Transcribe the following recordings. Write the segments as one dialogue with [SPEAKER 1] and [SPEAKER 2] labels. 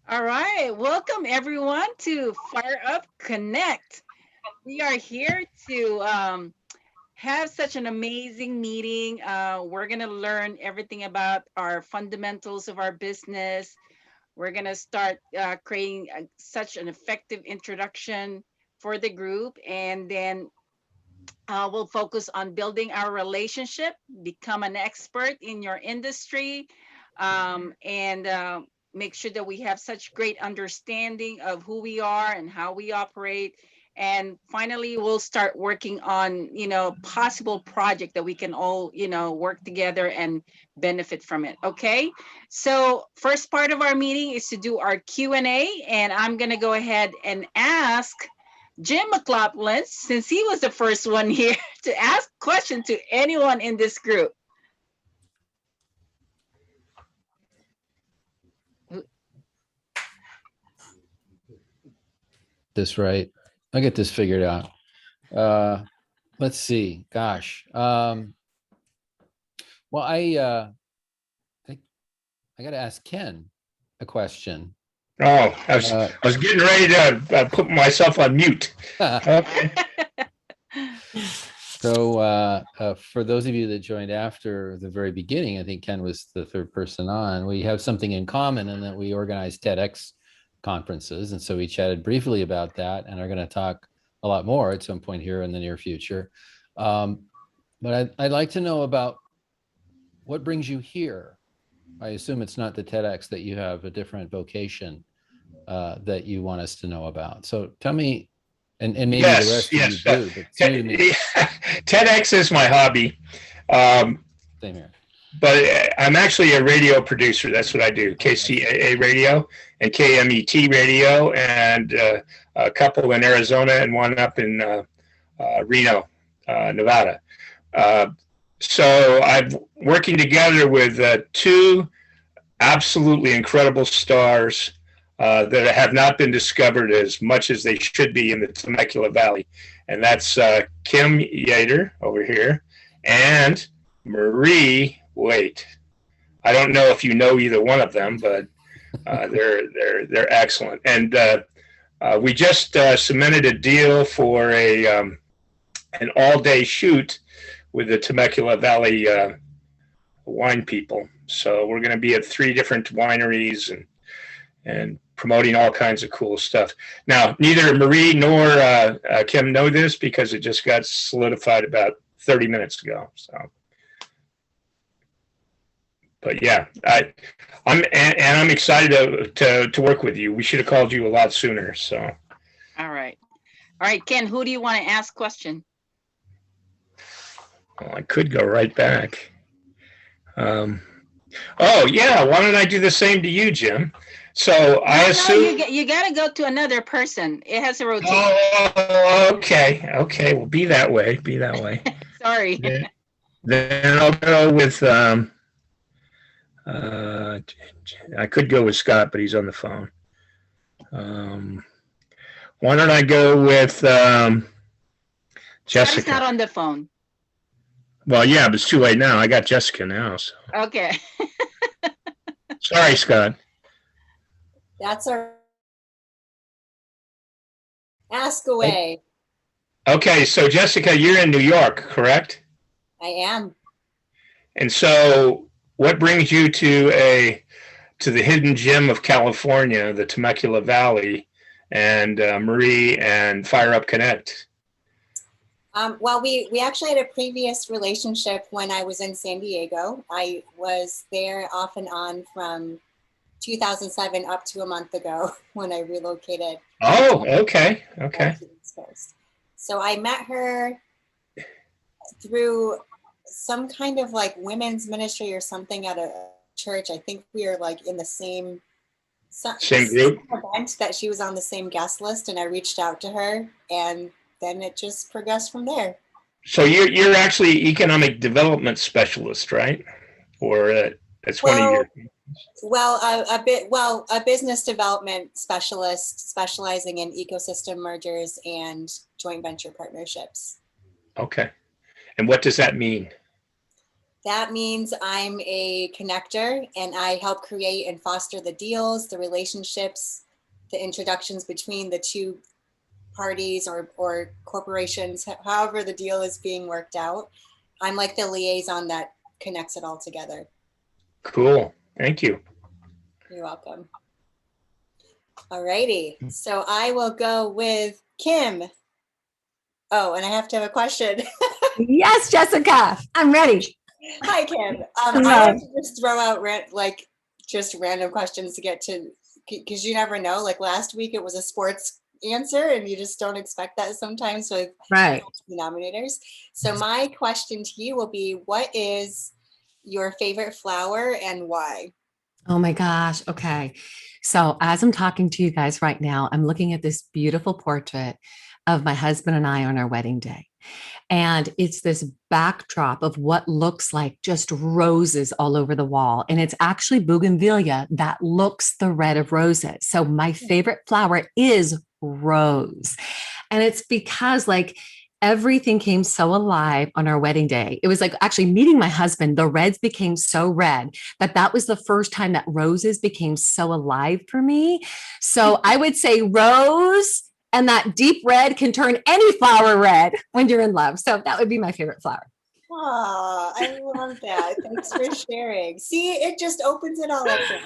[SPEAKER 1] All right, welcome everyone to Fire Up Connect. We are here to have such an amazing meeting. We're going to learn everything about our fundamentals of our business. We're going to start creating such an effective introduction for the group, and then we'll focus on building our relationship, become an expert in your industry, and make sure that we have such great understanding of who we are and how we operate. And finally, we'll start working on, possible project that we can all, work together and benefit from it. Okay. So first part of our meeting is to do our Q&A, and I'm going to go ahead and ask Jim McLaughlin, since he was the first one here, to ask question to anyone in this group.
[SPEAKER 2] This right. I'll get this figured out. Let's see. Gosh. Well, I got to ask Ken a question.
[SPEAKER 3] Oh, I was getting ready to put myself on mute. Okay.
[SPEAKER 2] So for those of you that joined after the very beginning, I think Ken was the third person on. We have something in common in that we organize TEDx conferences. And so we chatted briefly about that and are going to talk a lot more at some point here in the near future. But I'd like to know about what brings you here. I assume it's not the TEDx, that you have a different vocation that you want us to know about. So tell me, and maybe the rest of you do. But
[SPEAKER 3] TEDx is my hobby.
[SPEAKER 2] Same here.
[SPEAKER 3] But I'm actually a radio producer. That's what I do. KCAA radio and KMET radio, and a couple in Arizona and one up in Reno, Nevada. So I'm working together with two absolutely incredible stars that have not been discovered as much as they should be in the Temecula Valley. And that's Kim Yeater over here and Marie Wait. I don't know if you know either one of them, but they're excellent. And we just cemented a deal for an all-day shoot with the Temecula Valley wine people. So we're going to be at 3 different wineries and promoting all kinds of cool stuff. Now, neither Marie nor Kim know this because it just got solidified about 30 minutes ago. So. But yeah, I'm excited to work with you. We should have called you a lot sooner. So.
[SPEAKER 1] All right, Ken. Who do you want to ask question?
[SPEAKER 3] Well, I could go right back. Oh yeah, why don't I do the same to you, Jim? So I assume
[SPEAKER 1] you got to go to another person. It has a rotation.
[SPEAKER 3] Oh, okay. Well, be that way.
[SPEAKER 1] Sorry.
[SPEAKER 3] Then I'll go with. I could go with Scott, but he's on the phone. Why don't I go with Jessica?
[SPEAKER 1] Scott's not on the phone.
[SPEAKER 3] Well, yeah, but it's too late now. I got Jessica now. So.
[SPEAKER 1] Okay.
[SPEAKER 3] Sorry, Scott.
[SPEAKER 4] That's our ask away.
[SPEAKER 3] Okay, so Jessica, you're in New York, correct?
[SPEAKER 4] I am.
[SPEAKER 3] And so what brings you to the hidden gem of California, the Temecula Valley, and Marie and Fire Up Connect?
[SPEAKER 4] Well, we actually had a previous relationship when I was in San Diego. I was there off and on from 2007 up to a month ago when I relocated.
[SPEAKER 3] Oh, okay.
[SPEAKER 4] So I met her through some kind of like women's ministry or something at a church. I think we are like in the same
[SPEAKER 3] group
[SPEAKER 4] event that she was on the same guest list, and I reached out to her, and then it just progressed from there.
[SPEAKER 3] So you're actually economic development specialist, right? Or that's one of your.
[SPEAKER 4] Well, a business development specialist specializing in ecosystem mergers and joint venture partnerships.
[SPEAKER 3] Okay. And what does that mean?
[SPEAKER 4] That means I'm a connector and I help create and foster the deals, the relationships, the introductions between the two parties or corporations, however the deal is being worked out. I'm like the liaison that connects it all together.
[SPEAKER 3] Cool. Thank you.
[SPEAKER 4] You're welcome. All righty. So I will go with Kim. Oh, and I have to have a question.
[SPEAKER 5] Yes, Jessica, I'm ready.
[SPEAKER 4] Hi, Kim. I
[SPEAKER 5] Hello.
[SPEAKER 4] have to just throw out just random questions to get to, because you never know. Like last week, it was a sports answer, and you just don't expect that sometimes with
[SPEAKER 5] Right.
[SPEAKER 4] denominators. So my question to you will be, what is your favorite flower and why?
[SPEAKER 5] Oh my gosh. Okay. So as I'm talking to you guys right now, I'm looking at this beautiful portrait of my husband and I on our wedding day. And it's this backdrop of what looks like just roses all over the wall. And it's actually bougainvillea that looks the red of roses. So my favorite flower is rose. And it's because like everything came so alive on our wedding day. It was like actually meeting my husband, the reds became so red that was the first time that roses became so alive for me. So I would say rose, and that deep red can turn any flower red when you're in love. So that would be my favorite flower.
[SPEAKER 4] Oh, I love that. Thanks for sharing. See, it just opens it all up.
[SPEAKER 5] Yeah,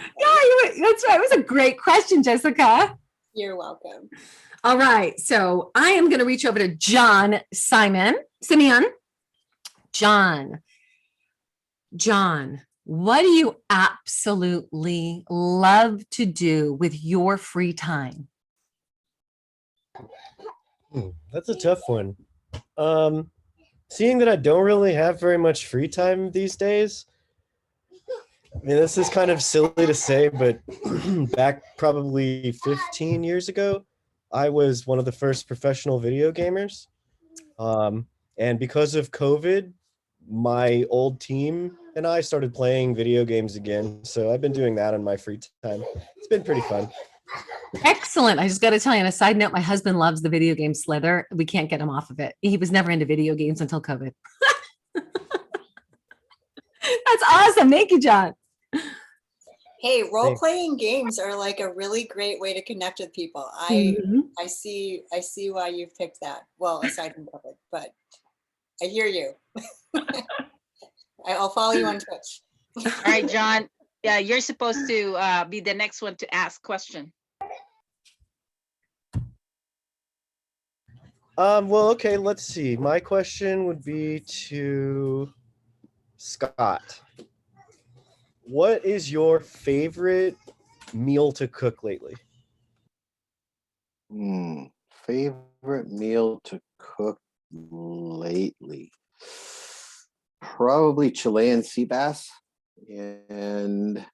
[SPEAKER 5] that's right. It was a great question, Jessica.
[SPEAKER 4] You're welcome.
[SPEAKER 5] All right. So I am going to reach over to Simion. John, what do you absolutely love to do with your free time?
[SPEAKER 6] That's a tough one. Seeing that I don't really have very much free time these days, I mean, this is kind of silly to say, but back probably 15 years ago, I was one of the first professional video gamers. And because of COVID, my old team and I started playing video games again. So I've been doing that on my free time. It's been pretty fun.
[SPEAKER 5] Excellent. I just got to tell you, on a side note, my husband loves the video game Slither. We can't get him off of it. He was never into video games until COVID. That's awesome. Thank you, John.
[SPEAKER 4] Hey, role-playing games are like a really great way to connect with people. I see why you've picked that. Well, aside from COVID, but I hear you. I'll follow you on Twitch.
[SPEAKER 1] All right, John. Yeah, you're supposed to be the next one to ask question.
[SPEAKER 6] Well, okay, let's see. My question would be to Scott. What is your favorite meal to cook lately?
[SPEAKER 7] Favorite meal to cook lately? Probably Chilean sea bass. And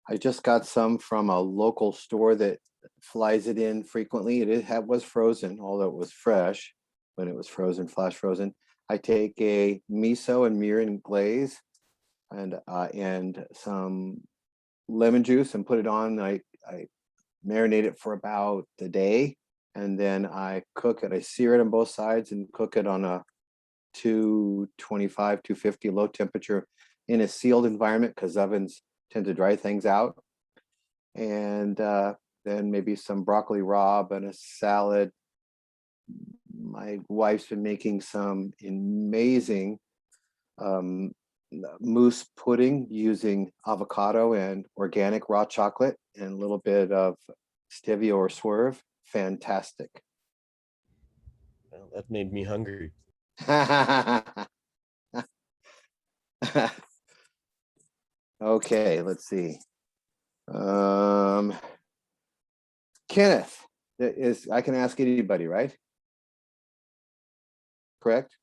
[SPEAKER 7] I just got some from a local store that flies it in frequently. It was frozen, although it was fresh when it was frozen, flash frozen. I take a miso and mirin glaze and some lemon juice and put it on. I marinate it for about a day, and then I cook it. I sear it on both sides and cook it on a 225, 250 low temperature in a sealed environment because ovens tend to dry things out. And then maybe some broccoli rabe and a salad. My wife's been making some amazing mousse pudding using avocado and organic raw chocolate and a little bit of stevia or swerve. Fantastic.
[SPEAKER 6] Well, that made me hungry.
[SPEAKER 7] Okay, let's see. Kenneth, I can ask anybody, right? Correct?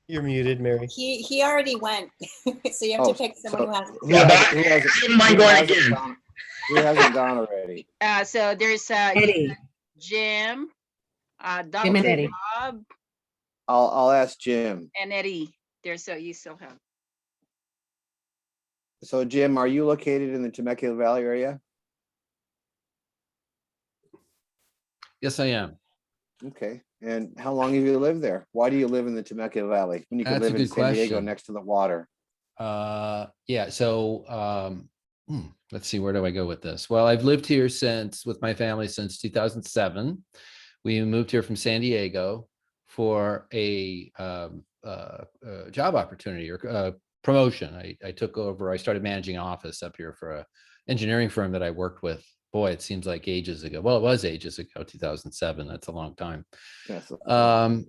[SPEAKER 6] You're muted, Mary.
[SPEAKER 4] He already went, so you have to pick someone who hasn't.
[SPEAKER 3] Yeah, but I wouldn't mind going again.
[SPEAKER 7] Who hasn't gone already?
[SPEAKER 1] So there's
[SPEAKER 5] Eddie.
[SPEAKER 1] Jim, Dr.
[SPEAKER 5] Jim and Eddie.
[SPEAKER 1] Rob,
[SPEAKER 7] I'll ask Jim.
[SPEAKER 1] and Eddie. There's so you still have.
[SPEAKER 7] So Jim, are you located in the Temecula Valley area?
[SPEAKER 2] Yes, I am.
[SPEAKER 7] Okay. And how long have you lived there? Why do you live in the Temecula Valley when you could
[SPEAKER 2] That's a
[SPEAKER 7] live in
[SPEAKER 2] good
[SPEAKER 7] San Diego
[SPEAKER 2] question.
[SPEAKER 7] next to the water?
[SPEAKER 2] Yeah. So let's see, where do I go with this? Well, I've lived here with my family since 2007. We moved here from San Diego for a job opportunity or promotion. I took over. I started managing an office up here for a engineering firm that I worked with. Boy, it seems like ages ago. Well, it was ages ago, 2007. That's a long time.
[SPEAKER 7] Yes.
[SPEAKER 2] I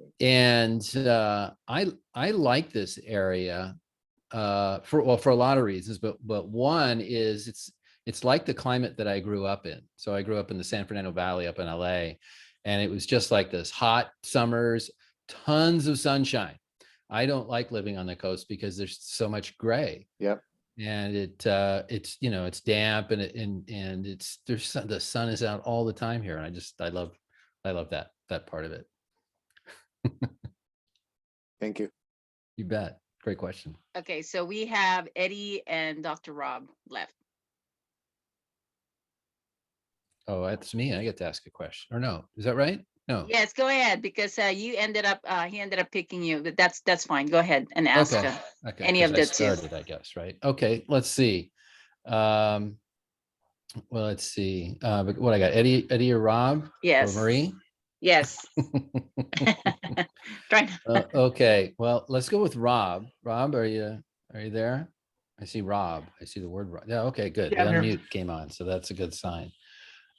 [SPEAKER 2] like this area for a lot of reasons, but one is it's like the climate that I grew up in. So I grew up in the San Fernando Valley up in LA, and it was just like this: hot summers, tons of sunshine. I don't like living on the coast because there's so much gray.
[SPEAKER 7] Yep.
[SPEAKER 2] And it's it's damp and the sun is out all the time here, and I love that part of it.
[SPEAKER 7] Thank you.
[SPEAKER 2] You bet. Great question.
[SPEAKER 1] Okay, so we have Eddie and Dr. Rob left.
[SPEAKER 2] Oh, that's me. I get to ask a question, or no? Is that right? No.
[SPEAKER 1] Yes, go ahead, because he ended up picking you, but that's fine. Go ahead and ask
[SPEAKER 2] Okay.
[SPEAKER 1] any of
[SPEAKER 2] 'cause I
[SPEAKER 1] the two.
[SPEAKER 2] started, I guess, right? Okay, let's see. Well, let's see. But what I got, Eddie or Rob?
[SPEAKER 1] Yes.
[SPEAKER 2] Or Marie?
[SPEAKER 1] Yes.
[SPEAKER 2] Okay, well, let's go with Rob. Rob, are you there? I see Rob. I see the word Rob. Yeah, okay, good.
[SPEAKER 8] Yeah,
[SPEAKER 2] The
[SPEAKER 8] I'm here.
[SPEAKER 2] unmute came on, so that's a good sign.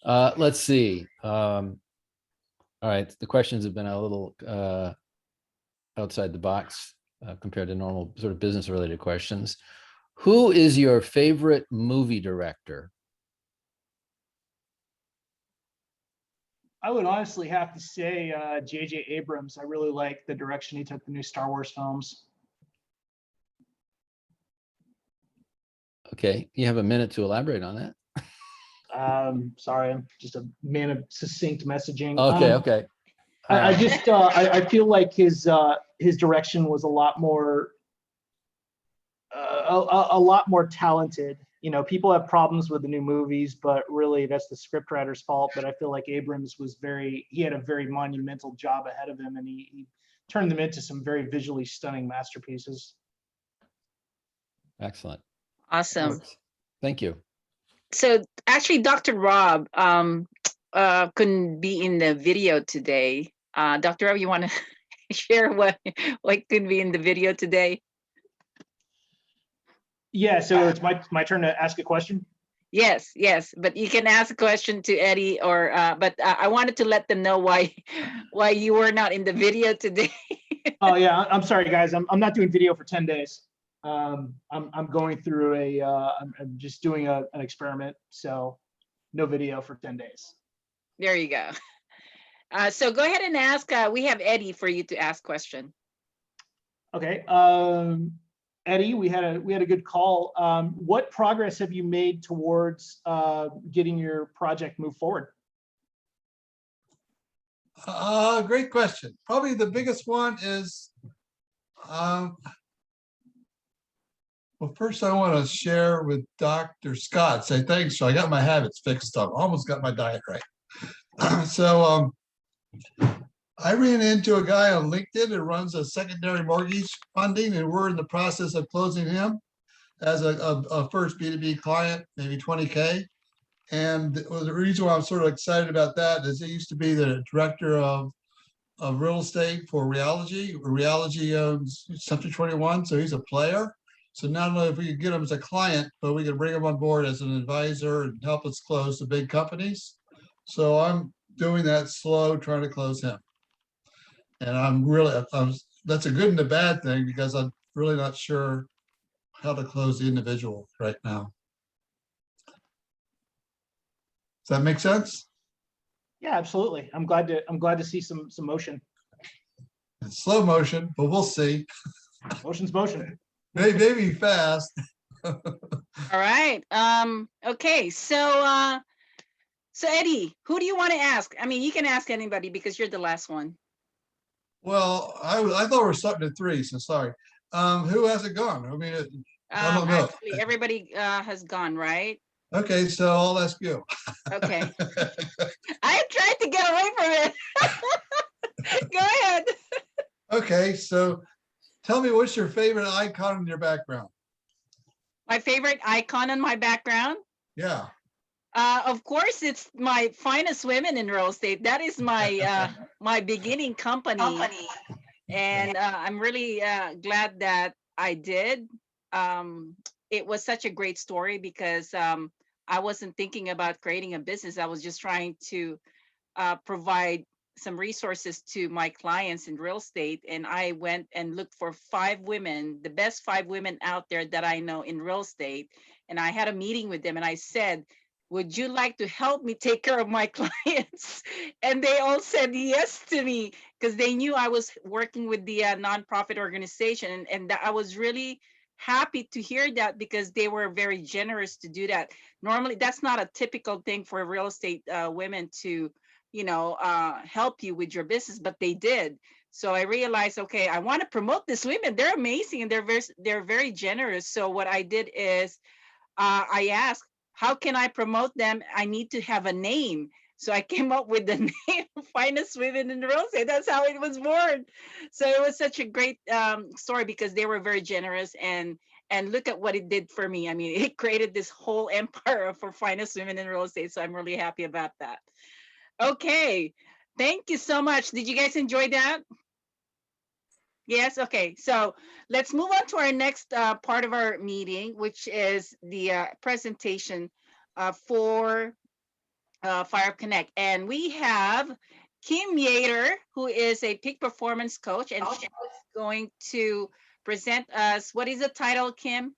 [SPEAKER 2] Let's see. All right, the questions have been a little outside the box compared to normal sort of business related questions. Who is your favorite movie director?
[SPEAKER 8] I would honestly have to say J.J. Abrams. I really like the direction he took the new Star Wars films.
[SPEAKER 2] Okay, you have a minute to elaborate on that.
[SPEAKER 8] Sorry, I'm just a man of succinct messaging.
[SPEAKER 2] Okay.
[SPEAKER 8] I just I feel like his direction was a lot more talented. You know, people have problems with the new movies, but really that's the scriptwriter's fault. But I feel like Abrams he had a very monumental job ahead of him, and he turned them into some very visually stunning masterpieces.
[SPEAKER 2] Excellent.
[SPEAKER 1] Awesome.
[SPEAKER 2] Thank you.
[SPEAKER 1] So actually, Dr. Rob couldn't be in the video today. Dr. Rob, you want to share what could be in the video today?
[SPEAKER 8] Yeah, so it's my turn to ask a question.
[SPEAKER 1] Yes, but you can ask a question to Eddie, or but I wanted to let them know why you were not in the video today.
[SPEAKER 8] Oh yeah, I'm sorry guys. I'm not doing video for 10 days. I'm going through I'm just doing an experiment, so no video for 10 days.
[SPEAKER 1] There you go. So go ahead and ask. We have Eddie for you to ask question.
[SPEAKER 8] Okay. Eddie, we had a good call. What progress have you made towards getting your project moved forward?
[SPEAKER 9] Great question. Probably the biggest one is, well, first I want to share with Dr. Scott, say thanks. So I got my habits fixed up, almost got my diet right. So I ran into a guy on LinkedIn who runs a secondary mortgage funding, and we're in the process of closing him as a first B2B client, maybe 20K. And the reason why I'm sort of excited about that is he used to be the director of real estate for Realogy. Realogy owns Century 21, so he's a player. So not only if we could get him as a client, but we could bring him on board as an advisor and help us close the big companies. So I'm doing that slow, trying to close him. And that's a good and a bad thing because I'm really not sure how to close the individual right now. Does that make sense?
[SPEAKER 8] Yeah, absolutely. I'm glad to see some motion.
[SPEAKER 9] It's slow motion, but we'll see.
[SPEAKER 8] Motion's motion.
[SPEAKER 9] Maybe fast.
[SPEAKER 1] All right. Okay. So Eddie, who do you want to ask? I mean, you can ask anybody because you're the last one.
[SPEAKER 9] Well, I thought we were starting at 3, so sorry. Who hasn't gone? I mean, I don't know.
[SPEAKER 1] Actually, everybody has gone, right?
[SPEAKER 9] Okay, so I'll ask you.
[SPEAKER 1] Okay. I tried to get away from it. Go ahead.
[SPEAKER 9] Okay, so tell me, what's your favorite icon in your background?
[SPEAKER 1] My favorite icon in my background?
[SPEAKER 9] Yeah.
[SPEAKER 1] Of course, it's my finest women in real estate. That is my my beginning company, and I'm really glad that I did. Um, it was such a great story because I wasn't thinking about creating a business. I was just trying to provide some resources to my clients in real estate. And I went and looked for 5 women, the best 5 women out there that I know in real estate. And I had a meeting with them and I said, would you like to help me take care of my clients? And they all said yes to me because they knew I was working with the nonprofit organization. And I was really happy to hear that because they were very generous to do that. Normally, that's not a typical thing for real estate women to help you with your business, but they did. So I realized, okay, I want to promote these women. They're amazing and they're very generous. So what I did is I asked, how can I promote them? I need to have a name. So I came up with the name Finest Women in Real Estate. That's how it was born. So it was such a great story because they were very generous and look at what it did for me. I mean, it created this whole empire for Finest Women in Real Estate. So I'm really happy about that. Okay, thank you so much. Did you guys enjoy that? Yes, okay. So let's move on to our next part of our meeting, which is the presentation for Fire Up Connect. And we have Kim Yeater, who is a peak performance coach, and she's going to present us. What is the title, Kim?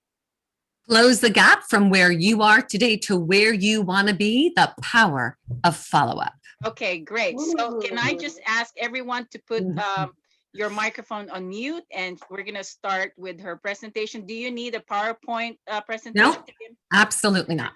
[SPEAKER 5] Close the gap from where you are today to where you want to be, the power of follow-up.
[SPEAKER 1] Okay, great. So can I just ask everyone to put your microphone on mute, and we're going to start with her presentation. Do you need a PowerPoint presentation?
[SPEAKER 5] No, absolutely not.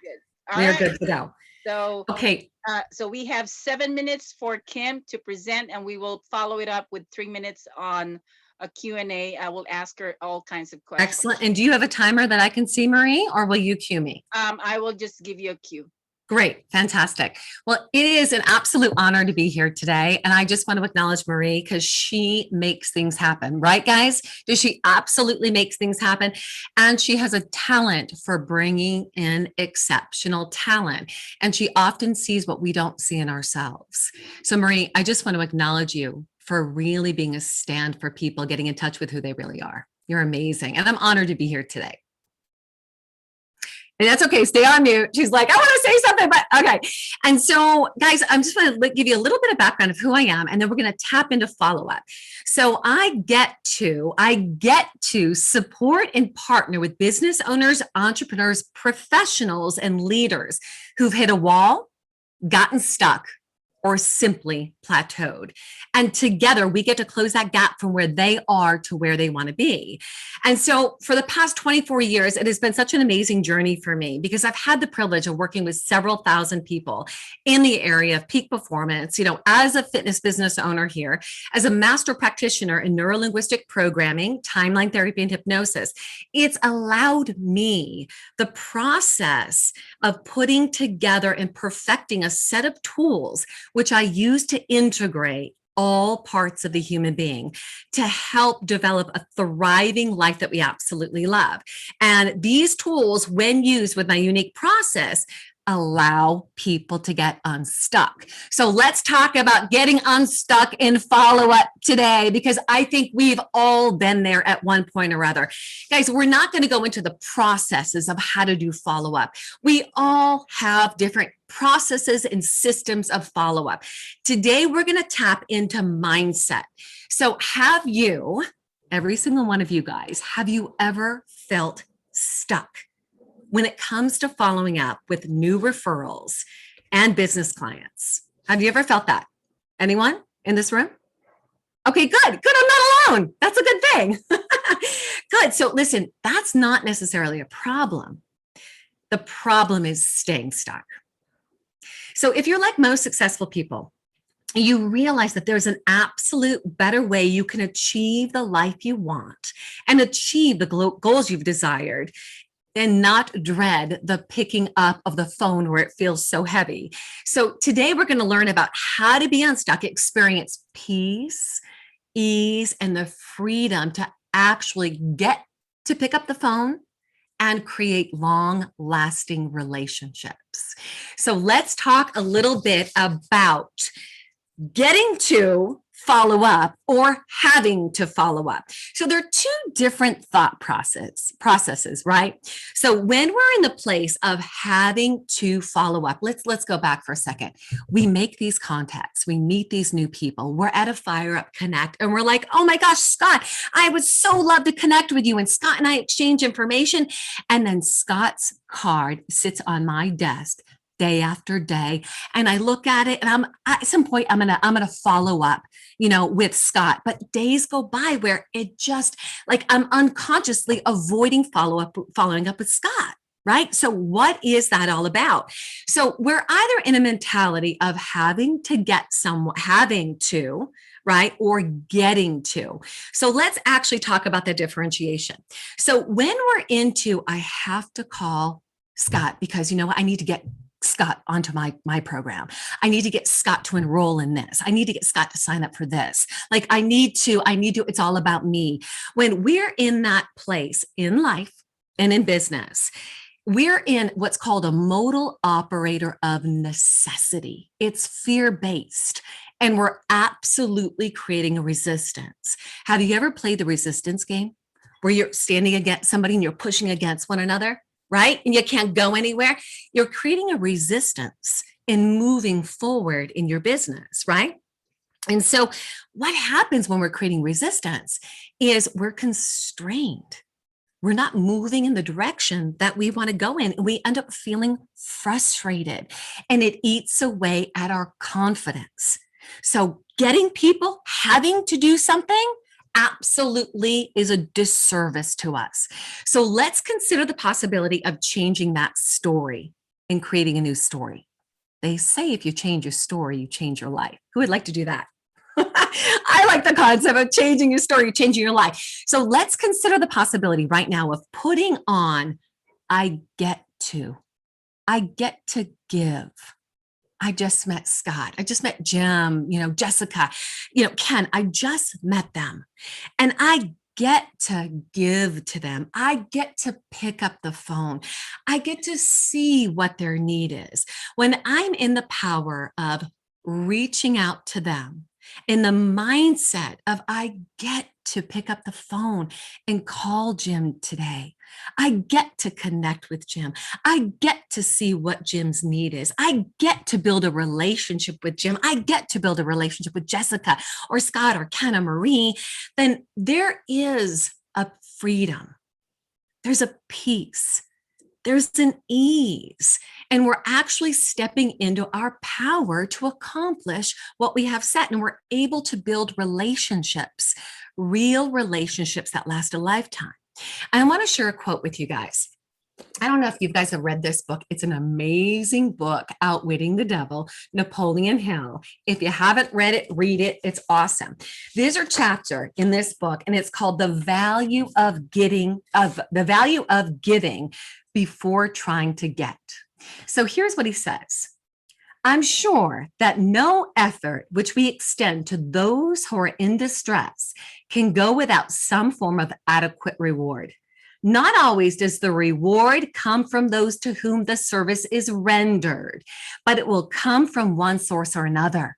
[SPEAKER 1] All
[SPEAKER 5] We're
[SPEAKER 1] right.
[SPEAKER 5] good to go.
[SPEAKER 1] So,
[SPEAKER 5] okay.
[SPEAKER 1] So we have 7 minutes for Kim to present, and we will follow it up with 3 minutes on a Q&A. I will ask her all kinds of questions.
[SPEAKER 5] Excellent. And do you have a timer that I can see, Marie, or will you cue me?
[SPEAKER 1] I will just give you a cue.
[SPEAKER 5] Great. Fantastic. Well, it is an absolute honor to be here today. And I just want to acknowledge Marie because she makes things happen. Right, guys? She absolutely makes things happen. And she has a talent for bringing in exceptional talent. And she often sees what we don't see in ourselves. So Marie, I just want to acknowledge you for really being a stand for people getting in touch with who they really are. You're amazing. And I'm honored to be here today. And that's okay. Stay on mute. She's like, I want to say something, but okay. And so, guys, I'm just going to give you a little bit of background of who I am, and then we're going to tap into follow-up. So I get to support and partner with business owners, entrepreneurs, professionals, and leaders who've hit a wall, gotten stuck, or simply plateaued. And together we get to close that gap from where they are to where they want to be. And so for the past 24 years, it has been such an amazing journey for me because I've had the privilege of working with several thousand people in the area of peak performance, as a fitness business owner here, as a master practitioner in neurolinguistic programming, timeline therapy, and hypnosis. It's allowed me the process of putting together and perfecting a set of tools which I use to integrate all parts of the human being to help develop a thriving life that we absolutely love. And these tools, when used with my unique process, allow people to get unstuck. So let's talk about getting unstuck in follow-up today, because I think we've all been there at one point or other. Guys, we're not going to go into the processes of how to do follow-up. We all have different processes and systems of follow-up. Today, we're going to tap into mindset. So have you, every single one of you guys, have you ever felt stuck when it comes to following up with new referrals and business clients? Have you ever felt that? Anyone in this room? Okay, good. I'm not alone. That's a good thing. Good. So listen, that's not necessarily a problem. The problem is staying stuck. So if you're like most successful people, you realize that there's an absolute better way you can achieve the life you want and achieve the goals you've desired and not dread the picking up of the phone where it feels so heavy. So today we're going to learn about how to be unstuck, experience peace, ease, and the freedom to actually get to pick up the phone and create long-lasting relationships. So let's talk a little bit about getting to follow up or having to follow up. So there are two different thought processes, right? So when we're in the place of having to follow up, let's go back for a second. We make these contacts, we meet these new people, we're at a Fire Up Connect, and we're like, oh my gosh, Scott, I would so love to connect with you. And Scott and I exchange information. And then Scott's card sits on my desk day after day, and I look at it, and at some point I'm gonna follow up, with Scott. But days go by where it just like I'm unconsciously avoiding following up with Scott. Right. So what is that all about? So we're either in a mentality of having to get someone, right, or getting to. So let's actually talk about the differentiation. So when we're into, I have to call Scott because I need to get Scott onto my program. I need to get Scott to enroll in this. I need to get Scott to sign up for this. Like I need to, it's all about me. When we're in that place in life and in business, we're in what's called a modal operator of necessity. It's fear-based, and we're absolutely creating a resistance. Have you ever played the resistance game where you're standing against somebody and you're pushing against one another? Right? And you can't go anywhere. You're creating a resistance in moving forward in your business, right? And so what happens when we're creating resistance is we're constrained. We're not moving in the direction that we want to go in. And we end up feeling frustrated, and it eats away at our confidence. So getting people having to do something absolutely is a disservice to us. So let's consider the possibility of changing that story and creating a new story. They say if you change your story, you change your life. Who would like to do that? I like the concept of changing your story, changing your life. So let's consider the possibility right now of putting on, I get to give. I just met Scott. I just met Jim, Jessica, Ken. I just met them, and I get to give to them. I get to pick up the phone. I get to see what their need is. When I'm in the power of reaching out to them, in the mindset of I get to pick up the phone and call Jim today. I get to connect with Jim. I get to see what Jim's need is. I get to build a relationship with Jim. I get to build a relationship with Jessica or Scott or Ken or Marie. Then there is a freedom. There's a peace. There's an ease, and we're actually stepping into our power to accomplish what we have set, and we're able to build relationships, real relationships that last a lifetime. I want to share a quote with you guys. I don't know if you guys have read this book. It's an amazing book, Outwitting the Devil, Napoleon Hill. If you haven't read it, read it. It's awesome. There's a chapter in this book, and it's called The Value of Giving Before Trying to Get. So here's what he says. I'm sure that no effort which we extend to those who are in distress can go without some form of adequate reward. Not always does the reward come from those to whom the service is rendered, but it will come from one source or another.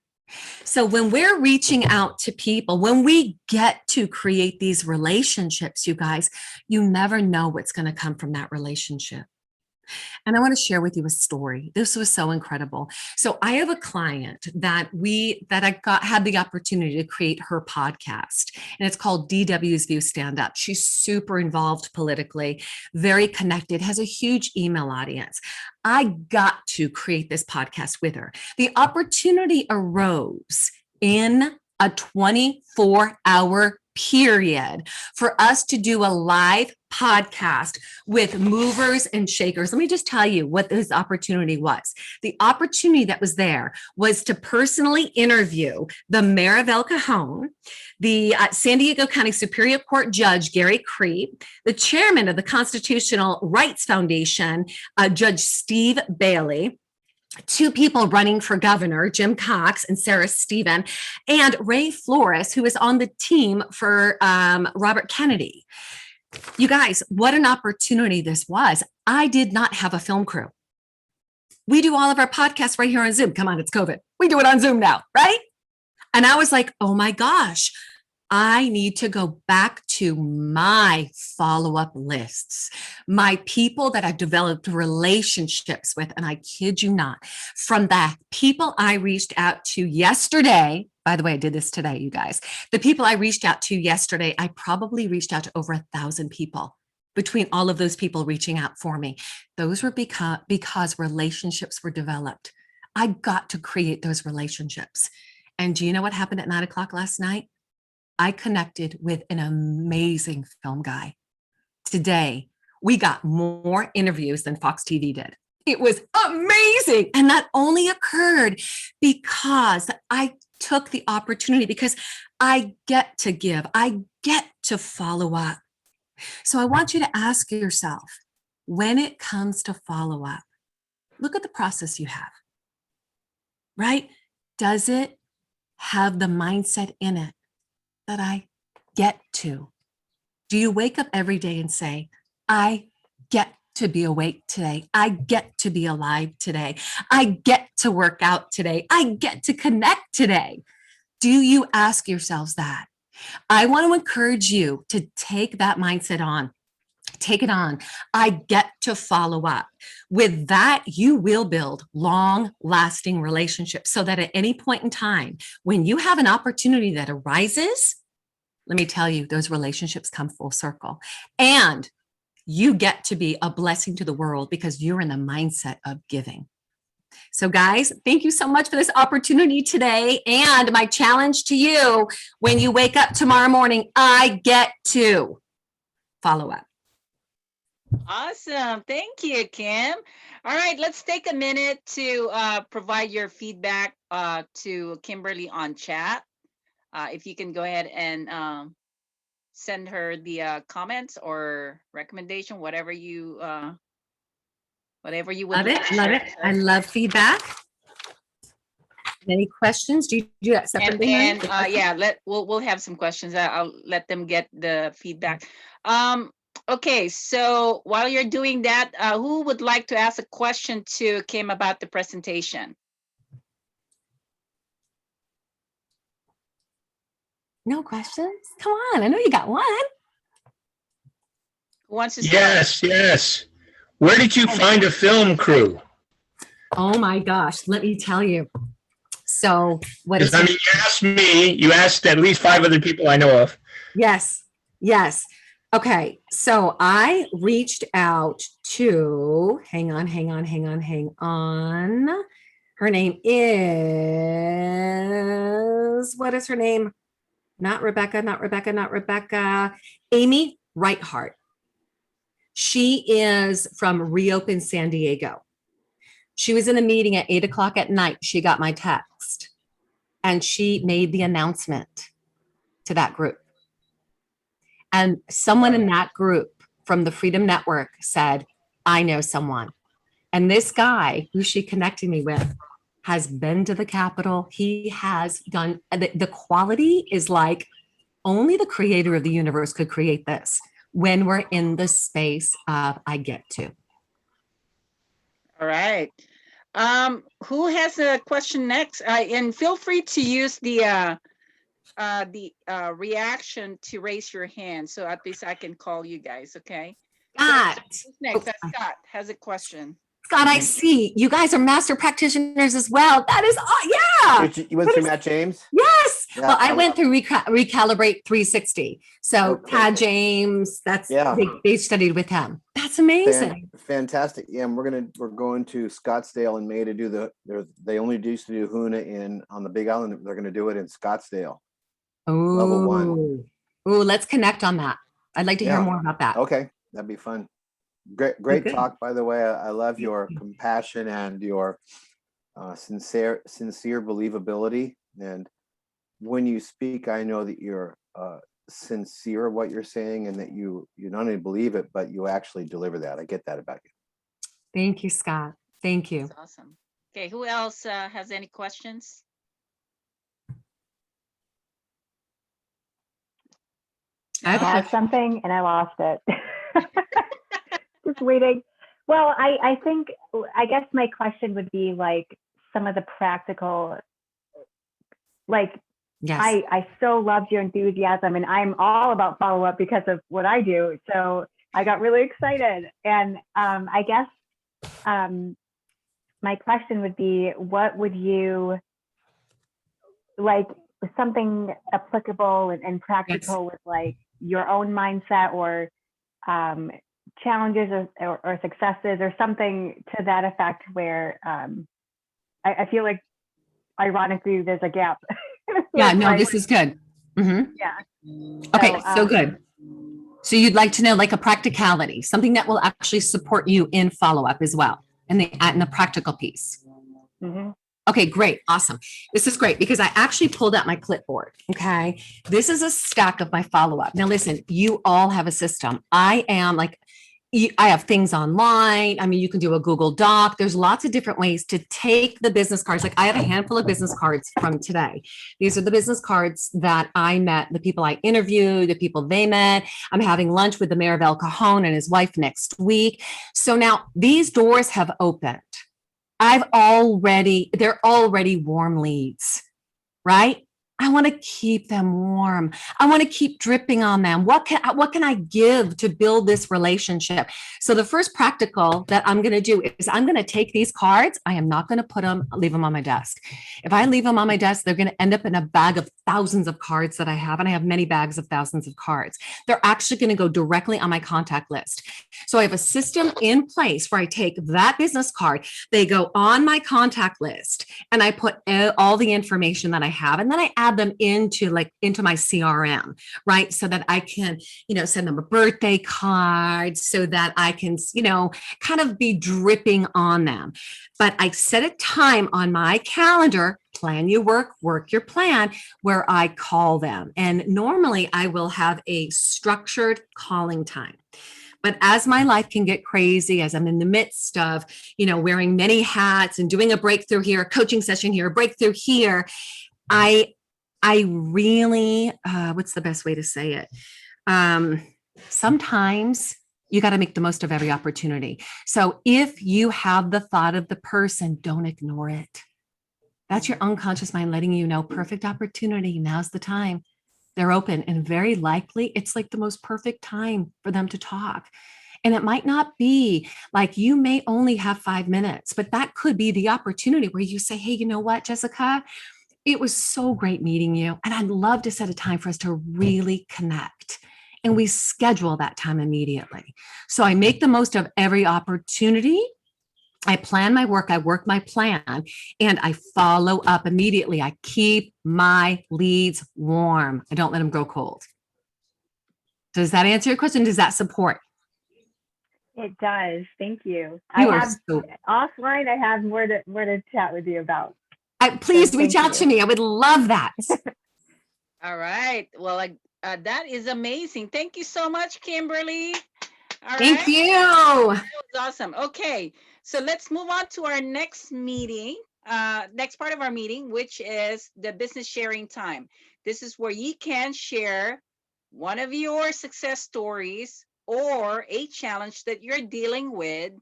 [SPEAKER 5] So when we're reaching out to people, when we get to create these relationships, you guys, you never know what's going to come from that relationship. And I want to share with you a story. This was so incredible. So I have a client that had the opportunity to create her podcast, and it's called DW's View Stand Up. She's super involved politically, very connected, has a huge email audience. I got to create this podcast with her. The opportunity arose in a 24-hour period, for us to do a live podcast with movers and shakers. Let me just tell you what this opportunity was. The opportunity that was there was to personally interview the mayor of El Cajon, the San Diego County Superior Court Judge, Gary Currey, the chairman of the Constitutional Rights Foundation, Judge Steve Bailey, two people running for governor, Jim Cox and Sarah Stephen, and Ray Flores, who is on the team for Robert Kennedy. You guys, what an opportunity this was. I did not have a film crew. We do all of our podcasts right here on Zoom. Come on, it's COVID. We do it on Zoom now, right? And I was like, oh my gosh, I need to go back to my follow-up lists, my people that I've developed relationships with. And I kid you not, from the people I reached out to yesterday, by the way, I did this today, you guys, the people I reached out to yesterday, I probably reached out to over 1,000 people between all of those people reaching out for me. Those were because relationships were developed. I got to create those relationships. And do you know what happened at 9 o'clock last night? I connected with an amazing film guy. Today, we got more interviews than Fox TV did. It was amazing. And that only occurred because I took the opportunity, because I get to give, I get to follow up. So I want you to ask yourself, when it comes to follow up, look at the process you have, right? Does it have the mindset in it that I get to? Do you wake up every day and say, I get to be awake today. I get to be alive today. I get to work out today. I get to connect today. Do you ask yourselves that? I want to encourage you to take that mindset on. Take it on. I get to follow up. With that, you will build long-lasting relationships so that at any point in time, when you have an opportunity that arises, let me tell you, those relationships come full circle. And you get to be a blessing to the world because you're in the mindset of giving. So guys, thank you so much for this opportunity today. And my challenge to you, when you wake up tomorrow morning, I get to follow up.
[SPEAKER 1] Awesome. Thank you, Kim. All right, let's take a minute to provide your feedback to Kimberly on chat. If you can go ahead and send her the comments or recommendation, whatever you would
[SPEAKER 5] Love
[SPEAKER 1] like
[SPEAKER 5] it.
[SPEAKER 1] to
[SPEAKER 5] Love
[SPEAKER 1] share
[SPEAKER 5] it.
[SPEAKER 1] with
[SPEAKER 5] I
[SPEAKER 1] us.
[SPEAKER 5] love feedback. Any questions? Do you do that separately?
[SPEAKER 1] And yeah, we'll have some questions. I'll let them get the feedback. Okay, so while you're doing that, who would like to ask a question to Kim about the presentation?
[SPEAKER 5] No questions? Come on, I know you got one.
[SPEAKER 1] Who wants to start?
[SPEAKER 3] Yes. Where did you find a film crew?
[SPEAKER 5] Oh my gosh, let me tell you. So what is
[SPEAKER 3] Because I mean, you asked me, you asked at least 5 other people I know of.
[SPEAKER 5] Yes. Okay, so I reached out to, hang on. Her name is, what is her name? Not Rebecca. Amy Reithart. She is from Reopen San Diego. She was in a meeting at 8 o'clock at night. She got my text and she made the announcement to that group. And someone in that group from the Freedom Network said, I know someone. And this guy who she connected me with has been to the Capitol. He has done, the quality is like only the creator of the universe could create this when we're in the space of I get to.
[SPEAKER 1] All right. Who has a question next? And feel free to use the reaction to raise your hand, so at least I can call you guys. Okay.
[SPEAKER 5] Scott.
[SPEAKER 1] So who's next? Scott has a question.
[SPEAKER 5] Scott, I see you guys are master practitioners as well. That is, yeah.
[SPEAKER 7] You went through Matt James?
[SPEAKER 5] Yes.
[SPEAKER 7] Yeah,
[SPEAKER 5] well, I went through Recalibrate 360. So
[SPEAKER 7] Okay.
[SPEAKER 5] Tad James, that's they studied with him. That's amazing.
[SPEAKER 7] Fantastic. Yeah, and we're going to Scottsdale in May to do they only used to do HUNA on the Big Island. They're going to do it in Scottsdale.
[SPEAKER 5] Oh,
[SPEAKER 7] Level 1.
[SPEAKER 5] Ooh, let's connect on that. I'd like to hear
[SPEAKER 7] Yeah.
[SPEAKER 5] more about that.
[SPEAKER 7] Okay, that'd be fun. Great
[SPEAKER 5] good.
[SPEAKER 7] talk, by the way. I love your
[SPEAKER 5] you.
[SPEAKER 7] compassion and your sincere believability. And when you speak, I know that you're sincere what you're saying, and that you not only believe it, but you actually deliver that. I get that about you.
[SPEAKER 5] Thank you, Scott. Thank you.
[SPEAKER 1] That's awesome. Okay, who else has any questions?
[SPEAKER 5] I have a
[SPEAKER 10] I have something and I lost it. Just waiting. Well, I guess my question would be like some of the practical, like,
[SPEAKER 5] Yes.
[SPEAKER 10] I so loved your enthusiasm, and I'm all about follow up because of what I do. So I got really excited. And I guess my question would be, what would you like, something applicable and practical with like your own mindset, or challenges or successes, or something to that effect, where I feel like ironically there's a gap.
[SPEAKER 5] Yeah, no,
[SPEAKER 10] like,
[SPEAKER 5] this is good. Mhm.
[SPEAKER 10] yeah.
[SPEAKER 5] Okay,
[SPEAKER 10] So,
[SPEAKER 5] so good. So you'd like to know like a practicality, something that will actually support you in follow-up as well, and the practical piece.
[SPEAKER 10] mhm.
[SPEAKER 5] Okay, great. Awesome. This is great because I actually pulled out my clipboard. Okay. This is a stack of my follow-up. Now, listen, you all have a system. I am like, I have things online. I mean, you can do a Google Doc. There's lots of different ways to take the business cards. Like I have a handful of business cards from today. These are the business cards that I met, the people I interviewed, the people they met. I'm having lunch with the mayor of El Cajon and his wife next week. So now these doors have opened. They're already warm leads, right? I want to keep them warm. I want to keep dripping on them. What can I give to build this relationship? So the first practical that I'm going to do is I'm going to take these cards. I am not going to leave them on my desk. If I leave them on my desk, they're going to end up in a bag of thousands of cards that I have. And I have many bags of thousands of cards. They're actually going to go directly on my contact list. So I have a system in place where I take that business card, they go on my contact list, and I put all the information that I have, and then I add them into my CRM, right? So that I can, send them a birthday card, so that I can, kind of be dripping on them. But I set a time on my calendar, plan your work your plan, where I call them. And normally I will have a structured calling time. But as my life can get crazy, as I'm in the midst of, wearing many hats and doing a breakthrough here, a coaching session here, a breakthrough here, I really, what's the best way to say it? Sometimes you got to make the most of every opportunity. So if you have the thought of the person, don't ignore it. That's your unconscious mind letting you know, perfect opportunity. Now's the time. They're open, and very likely it's like the most perfect time for them to talk. And it might not be like, you may only have 5 minutes, but that could be the opportunity where you say, hey, you know what, Jessica, it was so great meeting you. And I'd love to set a time for us to really connect. And we schedule that time immediately. So I make the most of every opportunity. I plan my work, I work my plan, and I follow up immediately. I keep my leads warm. I don't let them grow cold. Does that answer your question? Does that support?
[SPEAKER 10] It does. Thank you.
[SPEAKER 5] Offline,
[SPEAKER 10] I have more to chat with you about.
[SPEAKER 5] Please reach out to me. I would love that.
[SPEAKER 1] All right. Well, that is amazing. Thank you so much, Kimberly. All
[SPEAKER 5] Thank you.
[SPEAKER 1] That was awesome. Okay. So let's move on to our next meeting, next part of our meeting, which is the business sharing time. This is where you can share one of your success stories, or a challenge that you're dealing with,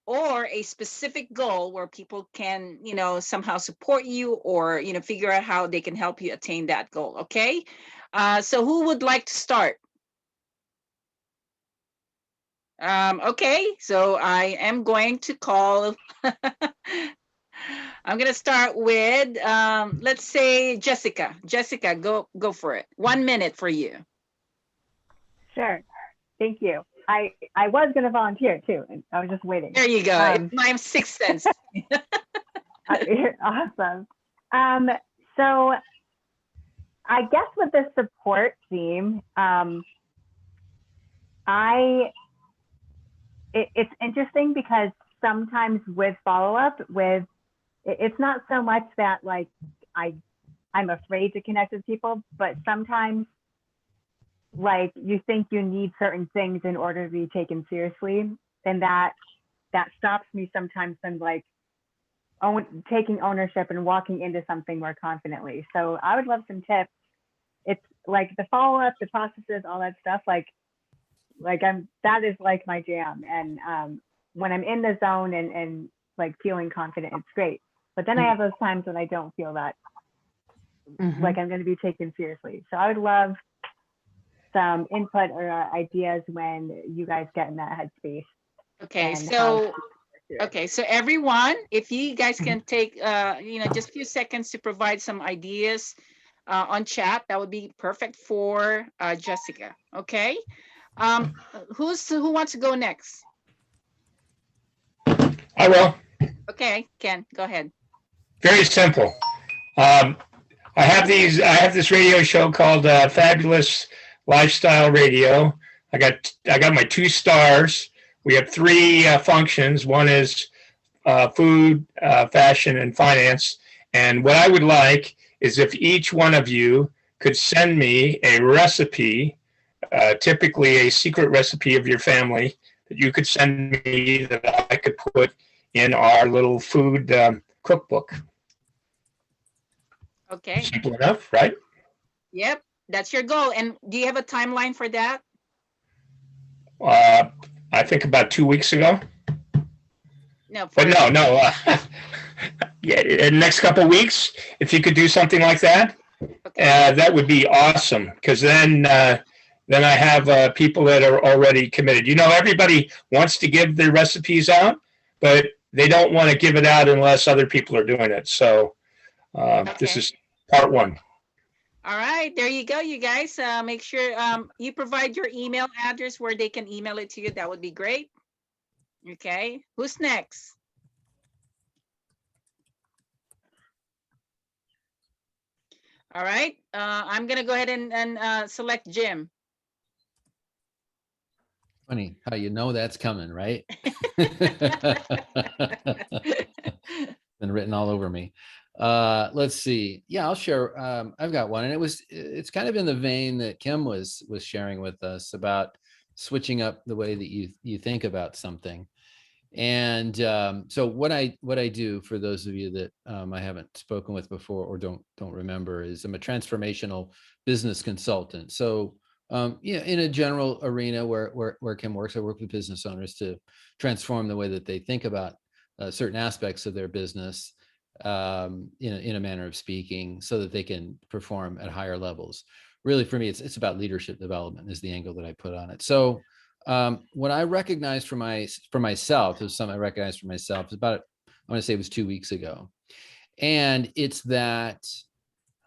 [SPEAKER 1] or a specific goal where people can, somehow support you, or, figure out how they can help you attain that goal. Okay. So who would like to start? Okay, so I am going to call, I'm going to start with, let's say Jessica. Jessica, go for it. 1 minute for you.
[SPEAKER 10] Sure. Thank you. I was going to volunteer too, and I was just waiting.
[SPEAKER 1] There you go. It's my sixth sense.
[SPEAKER 10] Awesome. So I guess with the support team, it's interesting because sometimes with follow-up, it's not so much that like I'm afraid to connect with people, but sometimes like you think you need certain things in order to be taken seriously, and that stops me sometimes from like taking ownership and walking into something more confidently. So I would love some tips. It's like the follow-up, the processes, all that stuff. Like that is like my jam. And when I'm in the zone and like feeling confident, it's great. But then I have those times when I don't feel that like I'm going to be taken seriously. So I would love some input or ideas when you guys get in that headspace.
[SPEAKER 1] Okay, so everyone, if you guys can take just a few seconds to provide some ideas on chat, that would be perfect for Jessica. Okay, who wants to go next?
[SPEAKER 3] I will.
[SPEAKER 1] Okay, Ken, go ahead.
[SPEAKER 3] Very simple. I have this radio show called Fabulous Lifestyle Radio. I got my 2 stars. We have 3 functions. One is food, fashion, and finance. And what I would like is if each one of you could send me a recipe, typically a secret recipe of your family, that you could send me that I could put in our little food cookbook.
[SPEAKER 1] Okay.
[SPEAKER 3] Simple enough, right?
[SPEAKER 1] Yep, that's your goal. And do you have a timeline for that?
[SPEAKER 3] I think about 2 weeks ago.
[SPEAKER 1] No.
[SPEAKER 3] But no. Yeah, in the next couple of weeks, if you could do something like that, okay. That would be awesome. Because then I have people that are already committed. You know, everybody wants to give their recipes out, but they don't want to give it out unless other people are doing it. So this is part 1.
[SPEAKER 1] All right, there you go, you guys. Make sure you provide your email address where they can email it to you. That would be great. Okay, who's next? All right, I'm gonna go ahead and select Jim.
[SPEAKER 2] Funny how you know that's coming, right? Been written all over me. Let's see. Yeah, I'll share. I've got one, and it's kind of in the vein that Kim was sharing with us about switching up the way that you think about something. And so what I do, for those of you that I haven't spoken with before or don't remember, is I'm a transformational business consultant. So in a general arena where Kim works, I work with business owners to transform the way that they think about certain aspects of their business, in a manner of speaking, so that they can perform at higher levels. Really, for me, it's about leadership development is the angle that I put on it. So what I recognized for myself is something I recognized for myself is about, I want to say it was 2 weeks ago. And it's that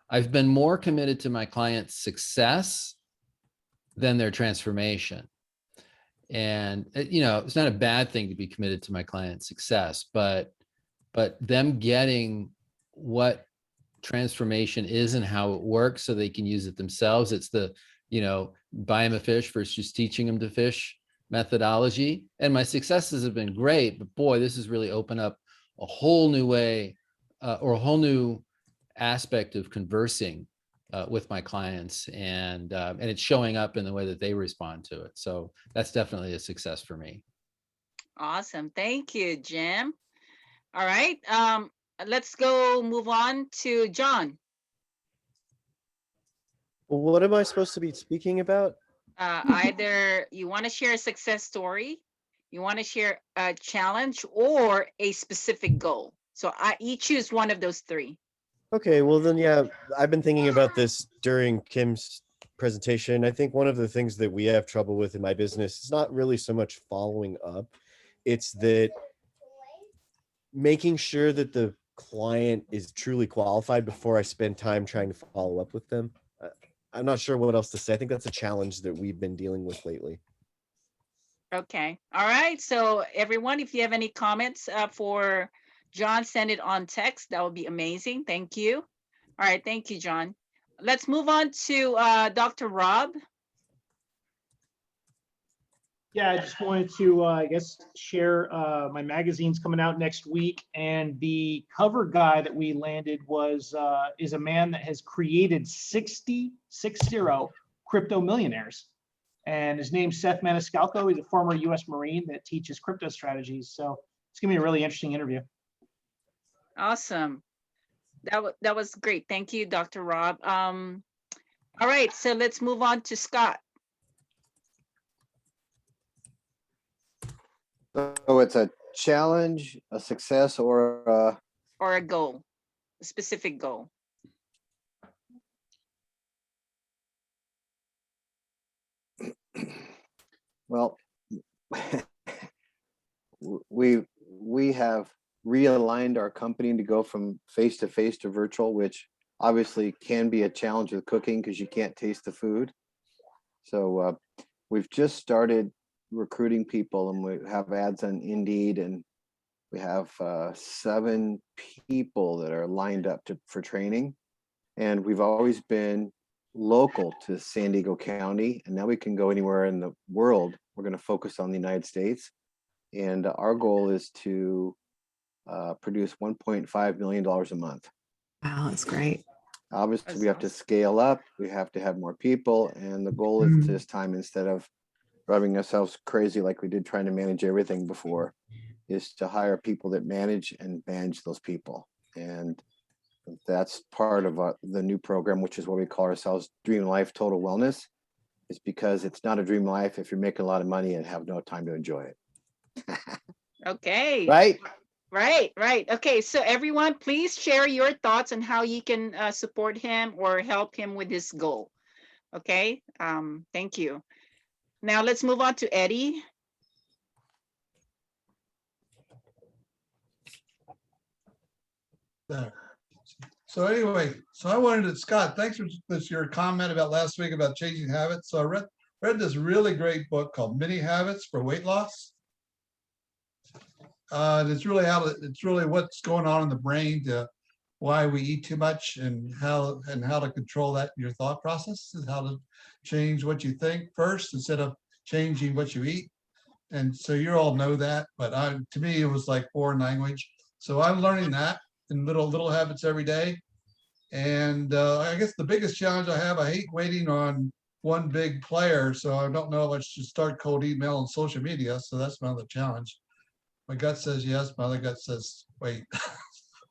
[SPEAKER 2] I've been more committed to my clients' success than their transformation. And, it's not a bad thing to be committed to my client's success, but them getting what transformation is and how it works so they can use it themselves. It's the, buy them a fish versus just teaching them to fish methodology. And my successes have been great, but boy, this has really opened up a whole new way or a whole new aspect of conversing with my clients, and it's showing up in the way that they respond to it. So that's definitely a success for me.
[SPEAKER 1] Awesome. Thank you, Jim. All right. Let's move on to John.
[SPEAKER 6] Well, what am I supposed to be speaking about?
[SPEAKER 1] Either you want to share a success story, you want to share a challenge, or a specific goal. So you choose one of those 3.
[SPEAKER 6] Okay, well then, yeah, I've been thinking about this during Kim's presentation. I think one of the things that we have trouble with in my business is not really so much following up. It's that making sure that the client is truly qualified before I spend time trying to follow up with them. I'm not sure what else to say. I think that's a challenge that we've been dealing with lately.
[SPEAKER 1] Okay. All right. So everyone, if you have any comments for John, send it on text. That would be amazing. Thank you. All right. Thank you, John. let's move on to Dr. Rob.
[SPEAKER 8] Yeah, I just wanted to, I guess, share my magazine's coming out next week, and the cover guy that we landed is a man that has created 60 crypto millionaires, and his name's Seth Maniscalco. He's a former U.S. Marine that teaches crypto strategies. So it's gonna be a really interesting interview.
[SPEAKER 1] Awesome. That was great. Thank you, Dr. Rob. All right, so let's move on to Scott.
[SPEAKER 7] So it's a challenge, a success, or
[SPEAKER 1] Or a goal, a specific goal.
[SPEAKER 7] well, we have realigned our company to go from face to face to virtual, which obviously can be a challenge with cooking because you can't taste the food. So we've just started recruiting people, and we have ads on Indeed, and we have 7 people that are lined up for training. And we've always been local to San Diego County, and now we can go anywhere in the world. We're going to focus on the United States, and our goal is to produce $1.5 million a month.
[SPEAKER 5] Wow, that's great.
[SPEAKER 7] Obviously,
[SPEAKER 1] That's
[SPEAKER 7] we have to
[SPEAKER 1] awesome.
[SPEAKER 7] scale up. We have to have more people, and the goal is
[SPEAKER 5] Mhm.
[SPEAKER 7] this time, instead of driving ourselves crazy like we did trying to manage everything before, is to hire people that manage those people. And that's part of the new program, which is what we call ourselves Dream Life Total Wellness. Is because it's not a dream life if you're making a lot of money and have no time to enjoy it.
[SPEAKER 1] Okay.
[SPEAKER 7] Right?
[SPEAKER 1] Right. Okay, so everyone, please share your thoughts on how you can support him or help him with this goal. Okay, thank you. Now let's move on to Eddie.
[SPEAKER 9] There. So anyway, so I wanted to, Scott, thanks for this, your comment about last week about changing habits. So I read this really great book called Mini Habits for Weight Loss. And it's really what's going on in the brain, to why we eat too much, and how to control that in your thought process, and how to change what you think first instead of changing what you eat. And so you all know that, but to me it was like foreign language. So I'm learning that in little habits every day. And I guess the biggest challenge I have, I hate waiting on one big player, so I don't know if I should start cold email and social media. So that's my other challenge. My gut says yes, my other gut says wait.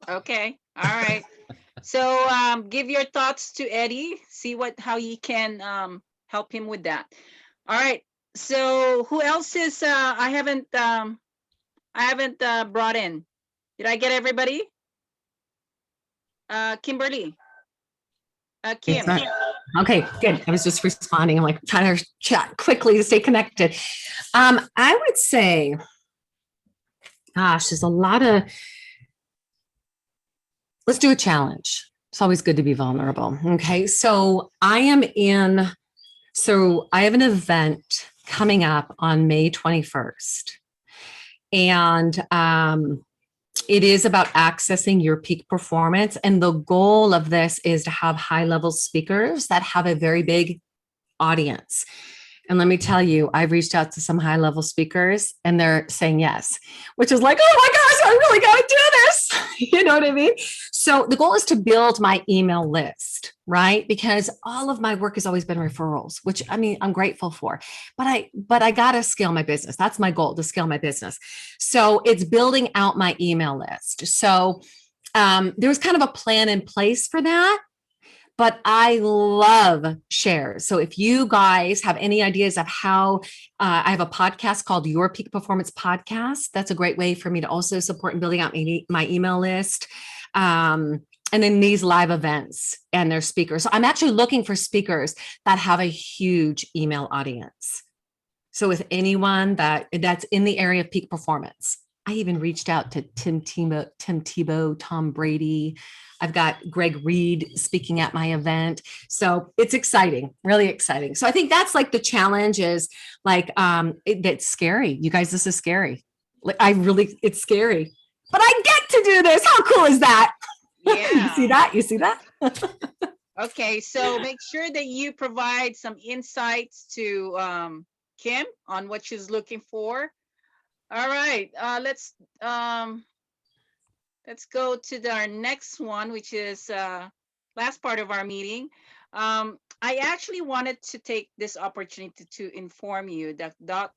[SPEAKER 1] Okay, all right. So give your thoughts to Eddie, see how you can help him with that. All right, so who else is I haven't brought in? Did I get everybody? Kimberly. Kim.
[SPEAKER 5] Sorry. Okay, good. I was just responding. I'm like trying to chat quickly to stay connected. I would say, gosh, there's a lot of, let's do a challenge. It's always good to be vulnerable. Okay, so I have an event coming up on May 21st. And it is about accessing your peak performance. And the goal of this is to have high-level speakers that have a very big audience. And let me tell you, I've reached out to some high-level speakers and they're saying yes, which is like, oh my gosh, I really got to do this. You know what I mean? So the goal is to build my email list, right? Because all of my work has always been referrals, which I mean, I'm grateful for, but I got to scale my business. That's my goal, to scale my business. So it's building out my email list. So there's kind of a plan in place for that. But I love shares. So if you guys have any ideas of how, I have a podcast called Your Peak Performance Podcast. That's a great way for me to also support and building out my email list. And then these live events and their speakers. So I'm actually looking for speakers that have a huge email audience. So with anyone that's in the area of peak performance, I even reached out to Tim Tebow, Tom Brady. I've got Greg Reed speaking at my event. So it's exciting, really exciting. So I think that's like the challenge is like, that's scary. You guys, this is scary. Like it's scary, but I get to do this. How cool is that?
[SPEAKER 1] Yeah.
[SPEAKER 5] You see that?
[SPEAKER 1] Okay, so make sure that you provide some insights to Kim on what she's looking for. All right, let's go to our next one, which is last part of our meeting. I actually wanted to take this opportunity to inform you that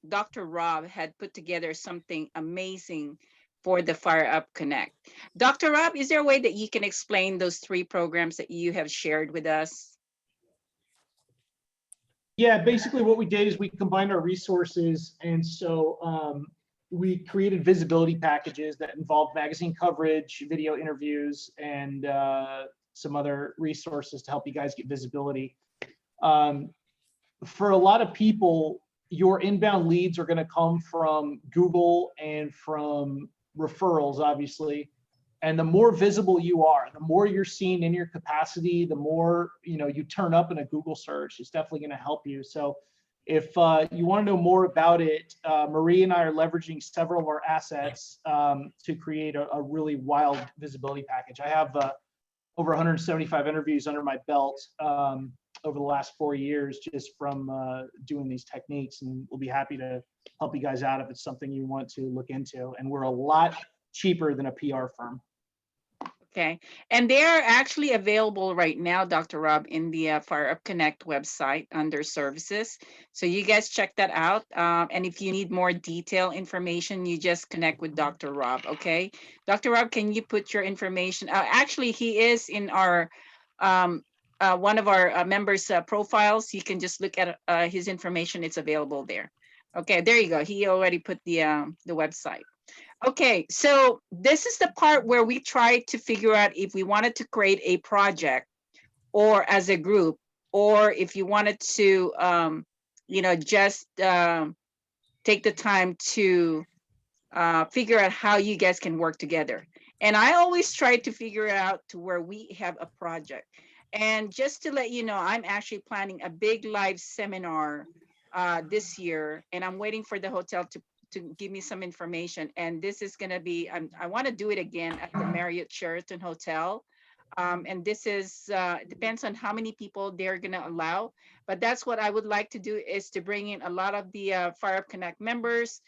[SPEAKER 1] Dr. Rob had put together something amazing for the Fire Up Connect. Dr. Rob, is there a way that you can explain those 3 programs that you have shared with us?
[SPEAKER 8] Yeah, basically what we did is we combined our resources, and so we created visibility packages that involved magazine coverage, video interviews, and some other resources to help you guys get visibility. For a lot of people, your inbound leads are going to come from Google and from referrals, obviously. And the more visible you are, the more you're seen in your capacity, the more you turn up in a Google search. It's definitely going to help you. So if you want to know more about it, Marie and I are leveraging several of our assets to create a really wild visibility package. I have over 175 interviews under my belt over the last 4 years just from doing these techniques, and we'll be happy to help you guys out if it's something you want to look into. And we're a lot cheaper than a PR firm.
[SPEAKER 1] Okay, and they are actually available right now, Dr. Rob, in the Fire Up Connect website under services. So you guys check that out. And if you need more detailed information, you just connect with Dr. Rob, okay? Dr. Rob, can you put your information? Actually, he is in our one of our members' profiles. You can just look at his information. It's available there. Okay, there you go. He already put the website. Okay, so this is the part where we try to figure out if we wanted to create a project or as a group, or if you wanted to, just take the time to figure out how you guys can work together. And I always try to figure out to where we have a project. And just to let you know, I'm actually planning a big live seminar this year, and I'm waiting for the hotel to give me some information. And this is going to be, I want to do it again at the Marriott Sheraton Hotel. And this is, it depends on how many people they're going to allow. But that's what I would like to do, is to bring in a lot of the Fire Up Connect members,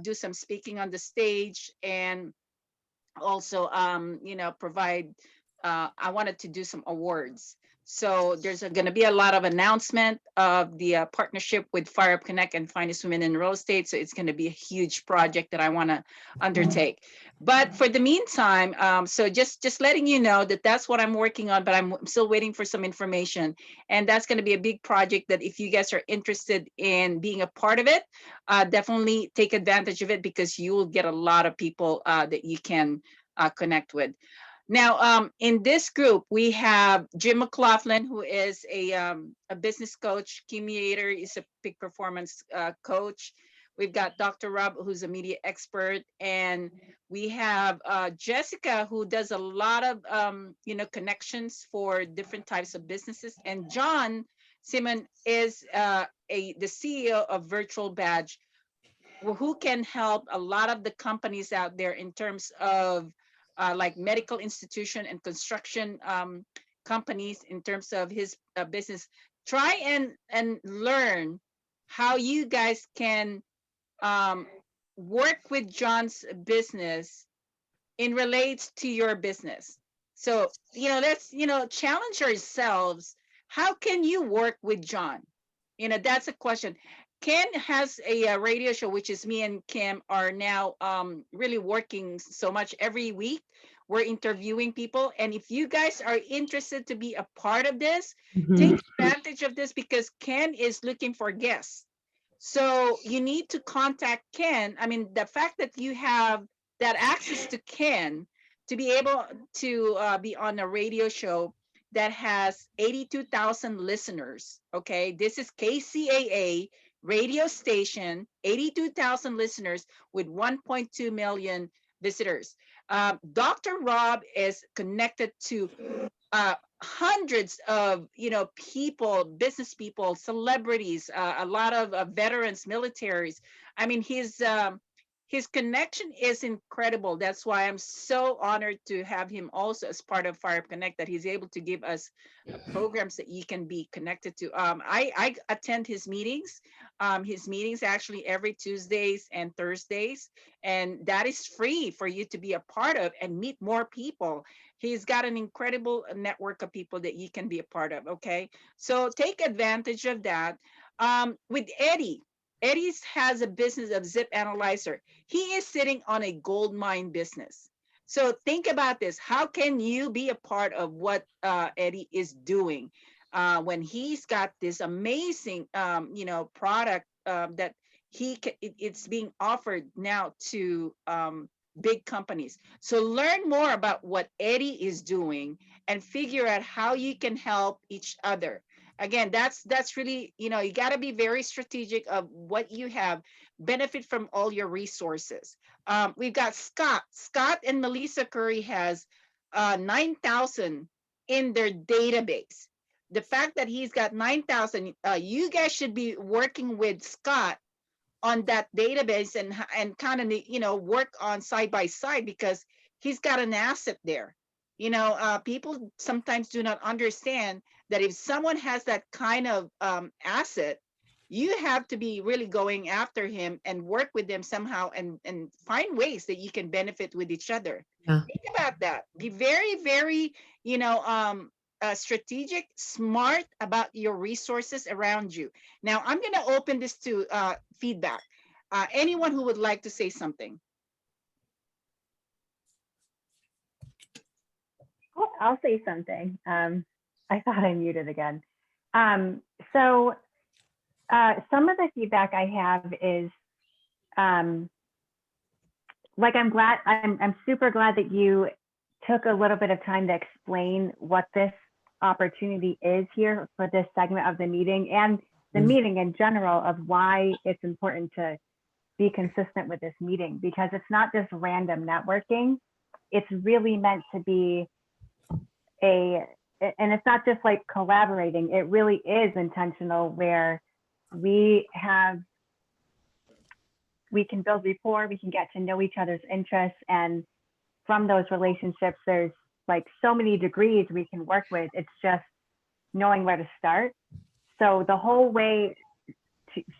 [SPEAKER 1] do some speaking on the stage, and also, provide, I wanted to do some awards. So there's going to be a lot of announcement of the partnership with Fire Up Connect and Finest Women in Real Estate. So it's going to be a huge project that I want to undertake. But for the meantime, so just letting you know that that's what I'm working on, but I'm still waiting for some information. And that's going to be a big project that if you guys are interested in being a part of it, definitely take advantage of it, because you will get a lot of people that you can connect with. Now, in this group, we have Jim McLaughlin, who is a business coach. Kim Yeater is a peak performance coach. We've got Dr. Rob, who's a media expert. And we have Jessica, who does a lot of, connections for different types of businesses. And John Simion is the CEO of Virtual Badge, who can help a lot of the companies out there in terms of like medical institution and construction companies, in terms of his business. Try and learn how you guys can work with John's business in relates to your business. So, let's, challenge ourselves. How can you work with John? That's a question. Ken has a radio show, which is me and Kim are now really working so much every week. We're interviewing people. And if you guys are interested to be a part of this, take advantage of this, because Ken is looking for guests. So you need to contact Ken. I mean, the fact that you have that access to Ken to be able to be on a radio show that has 82,000 listeners. Okay, this is KCAA radio station, 82,000 listeners with 1.2 million visitors. Dr. Rob is connected to hundreds of people, business people, celebrities, a lot of veterans, militaries. I mean, his connection is incredible. That's why I'm so honored to have him also as part of Fire Up Connect, that he's able to give us programs that you can be connected to. I attend his meetings. His meetings actually every Tuesdays and Thursdays, and that is free for you to be a part of and meet more people. He's got an incredible network of people that you can be a part of. Okay, so take advantage of that. With Eddie. Eddie has a business of zip analyzer. He is sitting on a gold mine business. So think about this. How can you be a part of what Eddie is doing when he's got this amazing, product that it's being offered now to big companies. So learn more about what Eddie is doing and figure out how you can help each other. Again, that's really, you got to be very strategic of what you have, benefit from all your resources. We've got Scott and Melissa Currey has 9,000 in their database. The fact that he's got 9,000, you guys should be working with Scott on that database and kind of, work on side by side, because he's got an asset there. People sometimes do not understand that if someone has that kind of asset, you have to be really going after him and work with them somehow and find ways that you can benefit with each other.
[SPEAKER 5] Yeah.
[SPEAKER 1] Think about that. Be very, very, strategic, smart about your resources around you. Now, I'm going to open this to feedback. Anyone who would like to say something?
[SPEAKER 10] I'll say something. I thought I muted again. So some of the feedback I have is I'm super glad that you took a little bit of time to explain what this opportunity is here for this segment of the meeting and the meeting in general, of why it's important to be consistent with this meeting, because it's not just random networking. It's really meant to be and it's not just like collaborating, it really is intentional, where we can build rapport, we can get to know each other's interests, and from those relationships, there's like so many degrees we can work with. It's just knowing where to start. So the whole way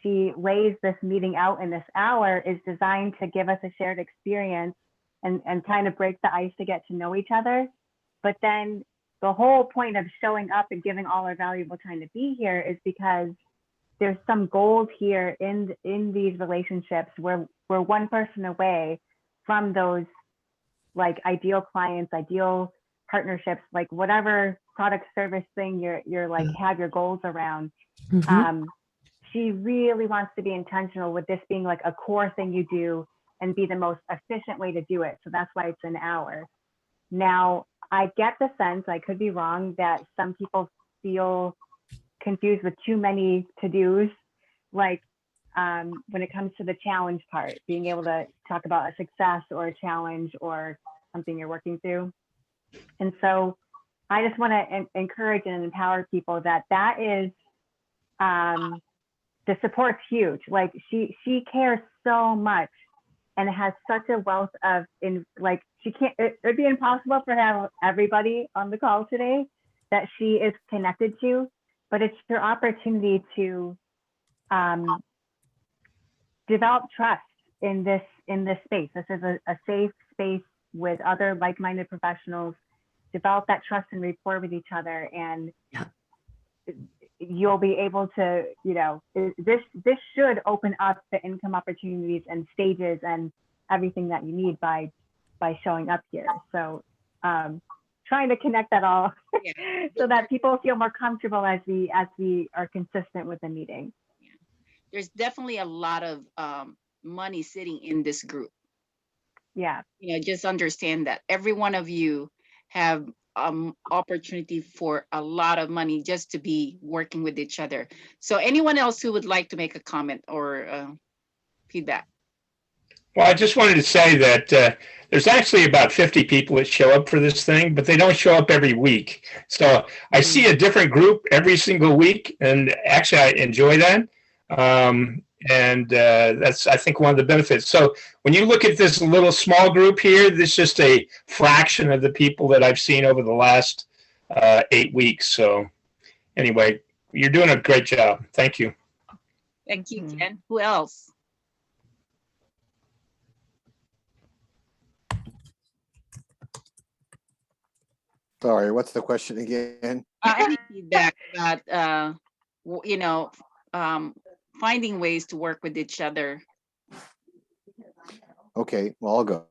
[SPEAKER 10] she lays this meeting out in this hour is designed to give us a shared experience and kind of break the ice to get to know each other. But then the whole point of showing up and giving all our valuable time to be here is because there's some gold here in these relationships where we're one person away from those like ideal clients, ideal partnerships, like whatever product service thing you're like have your goals around. She really wants to be intentional with this being like a core thing you do and be the most efficient way to do it. So that's why it's an hour. Now, I get the sense, I could be wrong, that some people feel confused with too many to-dos, like when it comes to the challenge part, being able to talk about a success or a challenge or something you're working through. And so I just want to encourage and empower people that is, the support's huge. Like she cares so much and has such a wealth of, it'd be impossible for her to have everybody on the call today that she is connected to, but it's your opportunity to develop trust in this space. This is a safe space with other like-minded professionals. Develop that trust and rapport with each other, and you'll be able to, this should open up the income opportunities and stages and everything that you need by showing up here. So trying to connect that all so that people feel more comfortable as we are consistent with the meeting.
[SPEAKER 1] Yeah. There's definitely a lot of money sitting in this group.
[SPEAKER 10] Yeah.
[SPEAKER 1] Just understand that every one of you have opportunity for a lot of money just to be working with each other. So anyone else who would like to make a comment or feedback?
[SPEAKER 3] Well, I just wanted to say that there's actually about 50 people that show up for this thing, but they don't show up every week. So I see a different group every single week, and actually I enjoy that. And that's, I think, one of the benefits. So when you look at this little small group here, this is just a fraction of the people that I've seen over the last 8 weeks. So anyway, you're doing a great job. Thank you.
[SPEAKER 1] Thank you, Ken. Who else?
[SPEAKER 7] Sorry, what's the question again?
[SPEAKER 1] Any feedback about, finding ways to work with each other?
[SPEAKER 7] Okay, well, I'll go.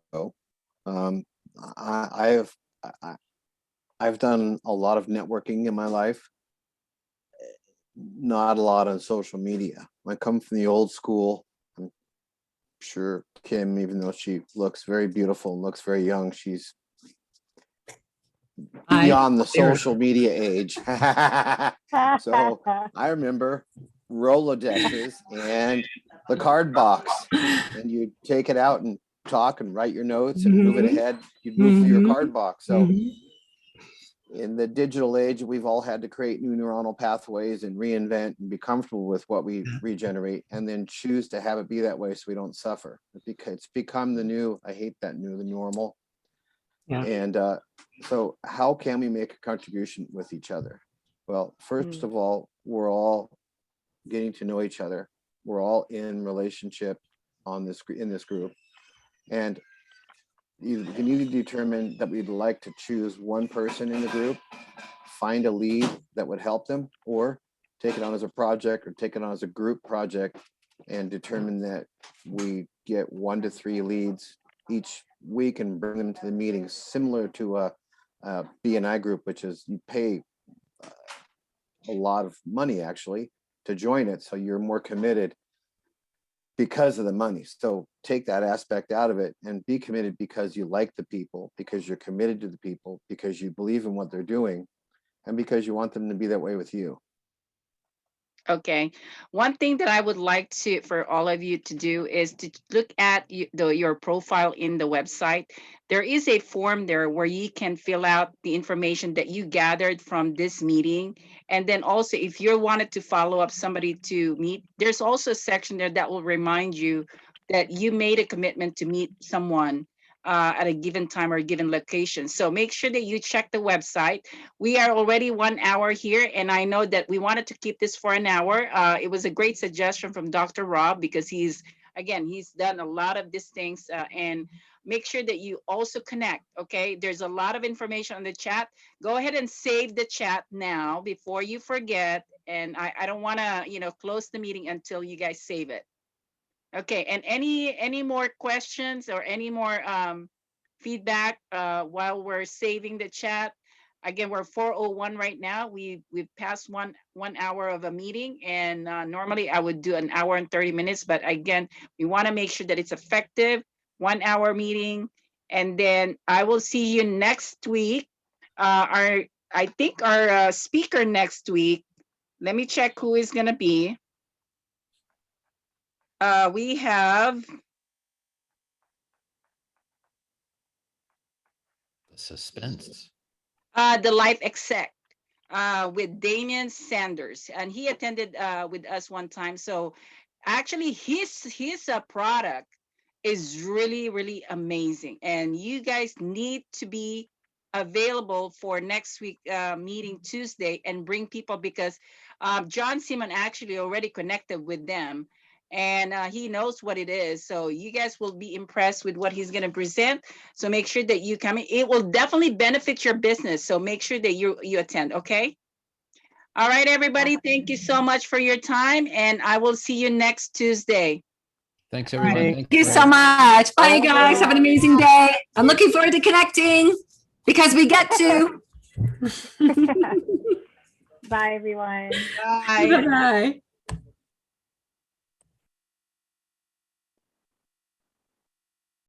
[SPEAKER 7] I've done a lot of networking in my life, not a lot on social media. I come from the old school. I'm sure Kim, even though she looks very beautiful and looks very young, she's beyond the social media age. So I remember Rolodexes and the card box, and you take it out and talk and write your notes and move it ahead. You'd move through your card box. So in the digital age, we've all had to create new neuronal pathways and reinvent and be comfortable with what we regenerate, and then choose to have it be that way so we don't suffer. It's become the new, I hate that new, the normal. Yeah. And so how can we make a contribution with each other? Well, first of all, we're all getting to know each other. We're all in relationship in this group. And you can either determine that we'd like to choose one person in the group, find a lead that would help them, or take it on as a project or take it on as a group project and determine that we get 1 to 3 leads each week and bring them to the meetings, similar to a BNI group, which is you pay a lot of money actually to join it. So you're more committed because of the money. So take that aspect out of it and be committed because you like the people, because you're committed to the people, because you believe in what they're doing, and because you want them to be that way with you.
[SPEAKER 1] Okay. One thing that I would like for all of you to do is to look at your profile in the website. There is a form there where you can fill out the information that you gathered from this meeting. And then also, if you wanted to follow up somebody to meet, there's also a section there that will remind you that you made a commitment to meet someone at a given time or a given location. So make sure that you check the website. We are already 1 hour here, and I know that we wanted to keep this for an hour. It was a great suggestion from Dr. Rob, because he's done a lot of these things, and make sure that you also connect, okay? There's a lot of information on the chat. Go ahead and save the chat now before you forget, and I don't wanna, close the meeting until you guys save it. Okay, and any more questions or any more feedback while we're saving the chat? Again, we're 4:01 right now. We've passed one hour of a meeting, and normally I would do an hour and 30 minutes, but again, we want to make sure that it's effective. 1 hour meeting, and then I will see you next week. I think our speaker next week, let me check who is gonna be. We have
[SPEAKER 2] suspense.
[SPEAKER 1] The Life Exec with Damian Sanders, and he attended with us one time. So actually his product is really, really amazing, and you guys need to be available for next week meeting Tuesday and bring people, because John Simion actually already connected with them, and he knows what it is. So you guys will be impressed with what he's going to present. So make sure that you come in. It will definitely benefit your business. So make sure that you attend. Okay. All right, everybody. Thank you so much for your time, and I will see you next Tuesday.
[SPEAKER 2] Thanks, everyone.
[SPEAKER 5] Thank you so much. Bye, you guys. Have an amazing day. I'm looking forward to connecting because we get to.
[SPEAKER 10] Bye, everyone.
[SPEAKER 1] Bye.
[SPEAKER 5] Bye.